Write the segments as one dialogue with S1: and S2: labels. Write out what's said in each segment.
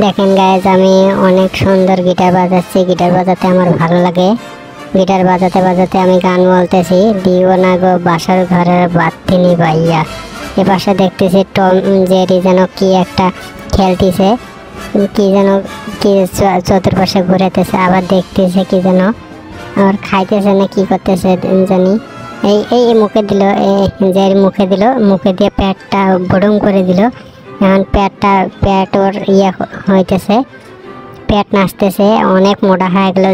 S1: দেখেন গাইজ, আমি অনেক সুন্দর গিটার বাজাচ্ছি। গিটার বাজাতে আমার ভালো লাগে। গিটার বাজাতে বাজাতে আমি গান বলতেছি, দিও না গো বাসার ঘরের বাতি নিভাইয়া। এ পাশে দেখতেছি টম জেরি যেন কি একটা খেলতেছে, কি যেন কি চতুর্পাশে ঘুরেতেছে। আবার দেখতেছে কি যেন আর খাইতেছে না কি করতেছে জানি। এই এই মুখে দিল, জেরি মুখে দিল, মুখে দিয়ে পেটটা বড়ম করে দিল। এখন পেট ওর হইতেছে, পেট নাচতেছে। অনেক মোটা হয়ে গেল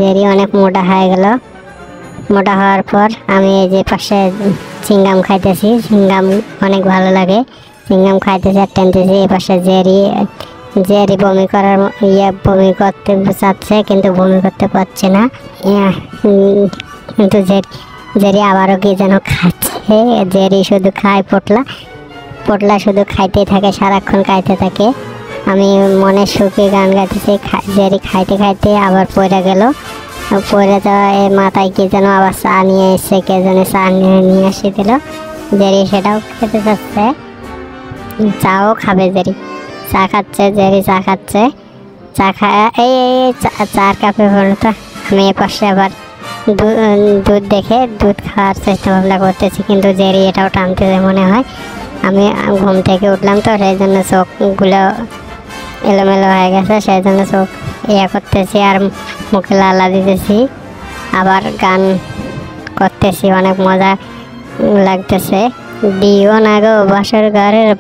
S1: জেরি অনেক মোটা হয়ে গেল। মোটা হওয়ার পর আমি এই যে পাশে চিংগাম খাইতেছি। চিংগাম অনেক ভালো লাগে। চিংগাম খাইতেছি আর টানতেছি। এই পাশে জেরি বমি করার বমি করতে চাচ্ছে, কিন্তু বমি করতে পারছে না। কিন্তু জেরি আবারও কি যেন খাচ্ছে। জেরি শুধু খায় পোটলা শুধু খাইতেই থাকে, সারাক্ষণ খাইতে থাকে। আমি মনের সুখে গান গাইতেছি। জেরি খাইতে খাইতে আবার পড়ে গেল। পড়ে যাওয়া মাথায় কি যেন আবার চা নিয়ে এসছে, কে যেন চা নিয়ে এসে দিল। জেরি সেটাও খেতে চাচ্ছে, চাও খাবে। চা খাচ্ছে, চা খাচ্ছে। চা খায় এই চার কাপে পড়তো। আমি এ পাশে আবার দুধ দেখে দুধ খাওয়ার চেষ্টা ভাবনা করতেছি, কিন্তু জেরি এটাও টানতেছে মনে হয়। আমি ঘুম থেকে উঠলাম তো, সেই জন্য চোখগুলো এলোমেলো হয়ে গেছে, সেই জন্য চোখ করতেছি আর মুখে লালা দিতেছি। আবার গান করতেছি, অনেক মজা লাগতেছে। দিও না গো বাসার ঘরের